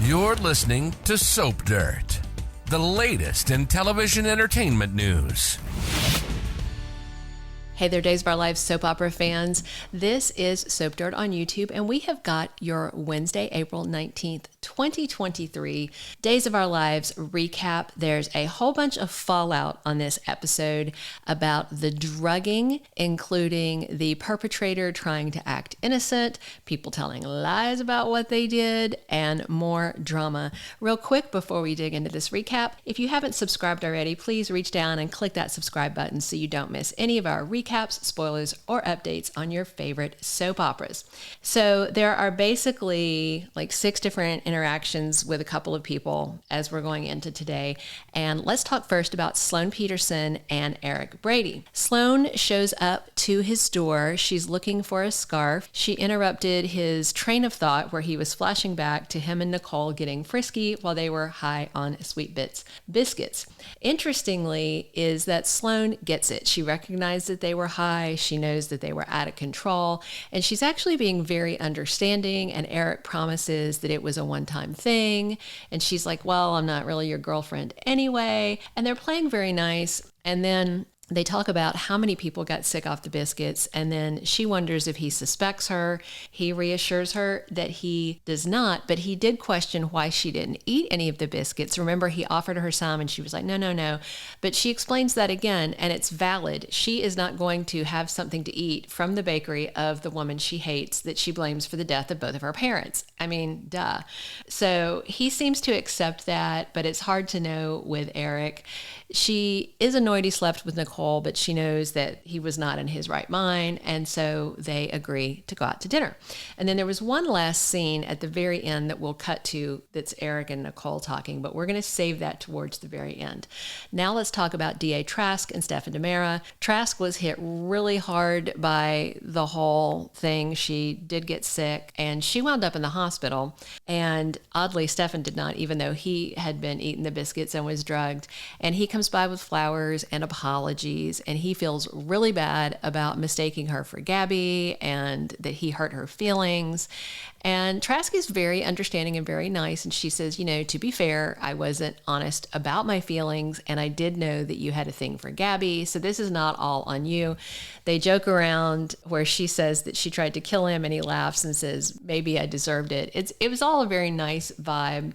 You're listening to Soap Dirt, the latest in television entertainment news. Hey there, Days of Our Lives soap opera fans. This is Soap Dirt on YouTube, and we have got your Wednesday, April 19th, 2023 Days of Our Lives recap. There's a whole bunch of fallout on this episode about the drugging, including the perpetrator trying to act innocent, people telling lies about what they did, and more drama. Real quick before we dig into this recap, if you haven't subscribed already, please reach down and click that subscribe button so you don't miss any of our recaps, spoilers, or updates on your favorite soap operas. So there are basically like 6 different interactions with a couple of people as we're going into today. And let's talk first about Sloan Peterson and Eric Brady. Sloan shows up to his door. She's looking for a scarf. She interrupted his train of thought where he was flashing back to him and Nicole getting frisky while they were high on Sweet Bits biscuits. Interestingly is that Sloan gets it. She recognized that they were high. She knows that they were out of control, and she's actually being very understanding, and Eric promises that it was a one-time thing, and she's like, well, I'm not really your girlfriend anyway, and they're playing very nice. And then they talk about how many people got sick off the biscuits, and then she wonders if he suspects her. He reassures her that he does not, but he did question why she didn't eat any of the biscuits. Remember, he offered her some, and she was like, no. But she explains that again, and it's valid. She is not going to have something to eat from the bakery of the woman she hates that she blames for the death of both of her parents. I mean, duh. So he seems to accept that, but it's hard to know with Eric. She is annoyed he slept with Nicole, but she knows that he was not in his right mind, and so they agree to go out to dinner. And then there was one last scene at the very end that we'll cut to that's Eric and Nicole talking, but we're going to save that towards the very end. Now let's talk about D.A. Trask and Stefan DiMera. Trask was hit really hard by the whole thing. She did get sick, and she wound up in the hospital, and oddly, Stefan did not, even though he had been eating the biscuits and was drugged. And he comes by with flowers and apologies, and he feels really bad about mistaking her for Gabby and that he hurt her feelings. And Trask is very understanding and very nice, and she says, to be fair, I wasn't honest about my feelings, and I did know that you had a thing for Gabby, so this is not all on you. They joke around where she says that she tried to kill him, and he laughs and says, maybe I deserved it. It was all a very nice vibe,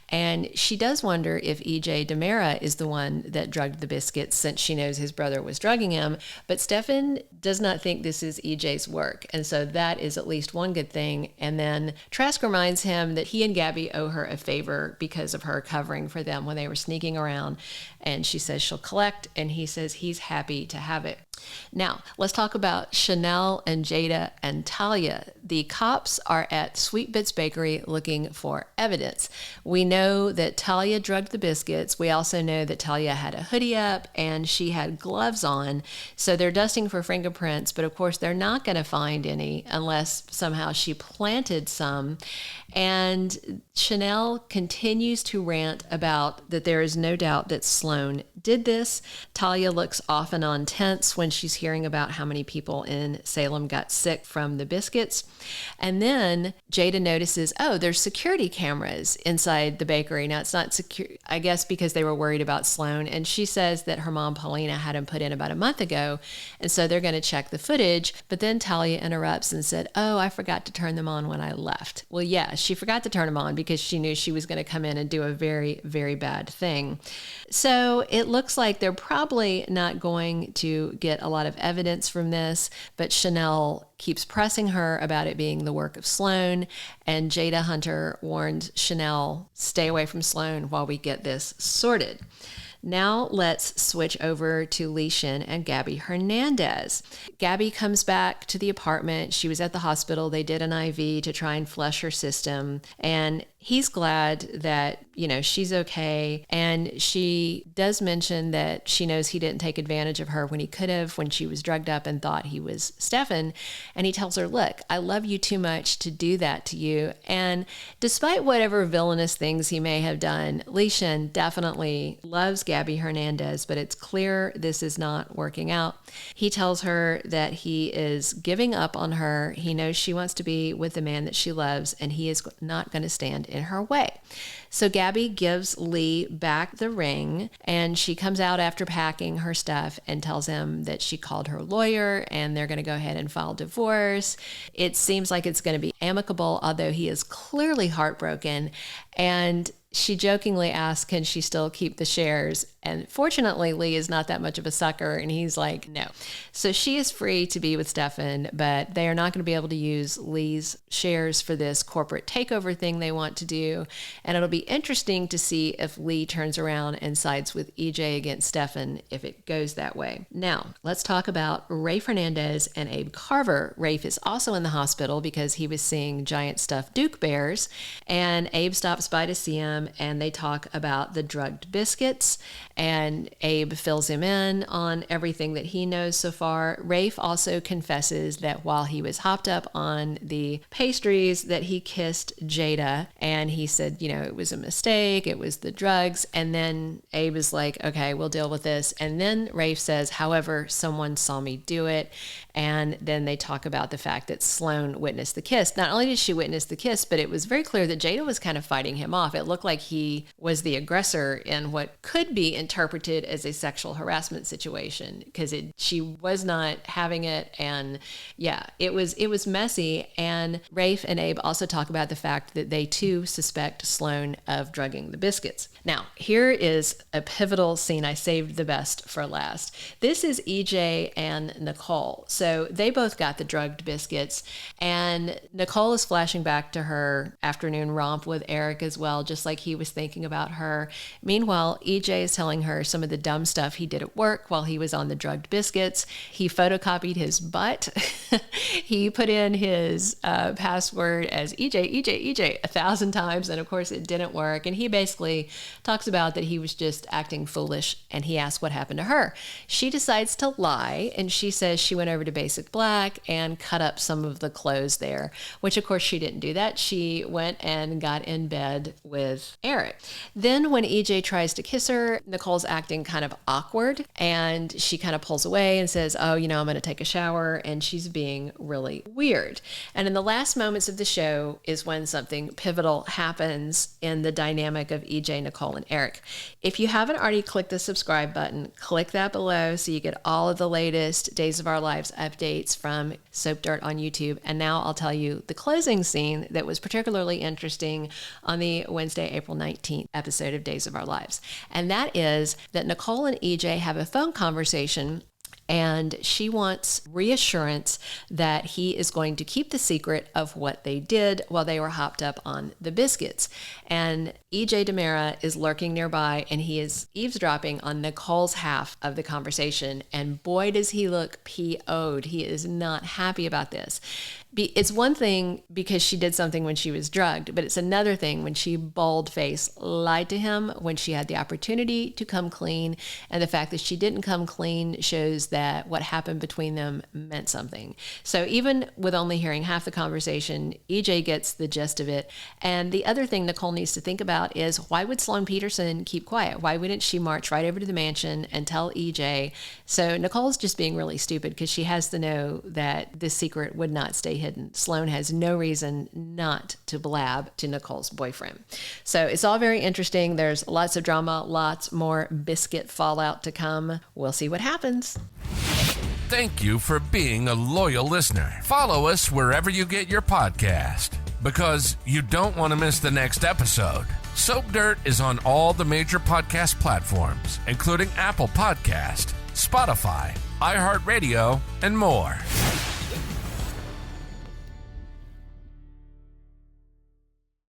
and she does wonder if E.J. DiMera is the one that drugged the biscuits, since she knows his brother was drugging him, but Stefan does not think this is E.J.'s work, and so that is at least one good thing. And then Trask reminds him that he and Gabby owe her a favor because of her covering for them when they were sneaking around, and she says she'll collect, and he says he's happy to have it. Now, let's talk about Chanel and Jada and Talia. The cops are at Sweet Bits Bakery looking for evidence. We know that Talia drugged the biscuits. We also know that Talia had a hoodie up and she had gloves on. So they're dusting for fingerprints, but of course they're not going to find any unless somehow she planted some. And Chanel continues to rant about that there is no doubt that Sloan did this. Talia looks off and on tense when she's hearing about how many people in Salem got sick from the biscuits. And then Jada notices, there's security cameras inside the bakery. Now, it's not secure, I guess, because they were worried about Sloan. And she says that her mom, Paulina, had them put in about a month ago. And so they're going to check the footage. But then Talia interrupts and said, I forgot to turn them on when I left. Well, yeah, she forgot to turn them on because she knew she was going to come in and do a very, very bad thing. So it looks like they're probably not going to get a lot of evidence from this, but Chanel keeps pressing her about it being the work of Sloan, and Jada Hunter warned Chanel, stay away from Sloan while we get this sorted. Now let's switch over to Leishan and Gabby Hernandez. Gabby comes back to the apartment. She was at the hospital. They did an IV to try and flush her system, and he's glad that, she's okay. And she does mention that she knows he didn't take advantage of her when he could have, when she was drugged up and thought he was Stefan. And he tells her, look, I love you too much to do that to you. And despite whatever villainous things he may have done, Leishan definitely loves Gabby Gabby Hernandez, but it's clear this is not working out. He tells her that he is giving up on her. He knows she wants to be with the man that she loves, and he is not going to stand in her way. So Gabby gives Lee back the ring, and she comes out after packing her stuff and tells him that she called her lawyer and they're going to go ahead and file divorce. It seems like it's going to be amicable, although he is clearly heartbroken. And she jokingly asks, can she still keep the shares? And fortunately, Lee is not that much of a sucker, and he's like, no. So she is free to be with Stefan, but they are not going to be able to use Lee's shares for this corporate takeover thing they want to do. And it'll be interesting to see if Lee turns around and sides with EJ against Stefan if it goes that way. Now, let's talk about Rafe Hernandez and Abe Carver. Rafe is also in the hospital because he was seeing giant stuffed Duke bears, and Abe stops by to see him, and they talk about the drugged biscuits, and Abe fills him in on everything that he knows so far. Rafe also confesses that while he was hopped up on the pastries that he kissed Jada, and he said, you know, it was a mistake, it was the drugs. And then Abe is like, okay, we'll deal with this. And then Rafe says, however, someone saw me do it. And then they talk about the fact that Sloan witnessed the kiss. Not only did she witness the kiss, but it was very clear that Jada was kind of fighting him off. It looked like he was the aggressor in what could be interpreted as a sexual harassment situation, because she was not having it. And yeah, it was messy. And Rafe and Abe also talk about the fact that they too suspect Sloan of drugging the biscuits. Now, here is a pivotal scene. I saved the best for last. This is EJ and Nicole. So they both got the drugged biscuits, and Nicole is flashing back to her afternoon romp with Eric as well, just like he was thinking about her. Meanwhile, EJ is telling her some of the dumb stuff he did at work while he was on the drugged biscuits. He photocopied his butt. He put in his password as EJ 1,000 times, and of course it didn't work. And he basically talks about that he was just acting foolish, and he asked what happened to her. She decides to lie, and she says she went over to Basic Black and cut up some of the clothes there, which of course she didn't do that. She went and got in bed with Eric. Then when EJ tries to kiss her, Nicole's acting kind of awkward, and she kind of pulls away and says, oh, you know, I'm going to take a shower, and she's being really weird. And in the last moments of the show is when something pivotal happens in the dynamic of EJ, Nicole, and Eric. If you haven't already clicked the subscribe button, click that below so you get all of the latest Days of Our Lives updates from Soap Dirt on YouTube. And now I'll tell you the closing scene that was particularly interesting on the Wednesday, April 19th episode of Days of Our Lives. And that is that Nicole and EJ have a phone conversation, and she wants reassurance that he is going to keep the secret of what they did while they were hopped up on the biscuits. And EJ DiMera is lurking nearby, and he is eavesdropping on Nicole's half of the conversation. And boy, does he look PO'd. He is not happy about this. It's one thing because she did something when she was drugged, but it's another thing when she bold-faced lied to him when she had the opportunity to come clean. And the fact that she didn't come clean shows that what happened between them meant something. So even with only hearing half the conversation, EJ gets the gist of it. And the other thing Nicole needs to think about is, why would Sloan Peterson keep quiet? Why wouldn't she march right over to the mansion and tell EJ? So Nicole's just being really stupid because she has to know that this secret would not stay hidden. Sloan has no reason not to blab to Nicole's boyfriend. So it's all very interesting. There's lots of drama, lots more biscuit fallout to come. We'll see what happens. Thank you for being a loyal listener. Follow us wherever you get your podcast, because you don't want to miss the next episode. Soap Dirt is on all the major podcast platforms, including Apple Podcast, Spotify, iHeartRadio, and more.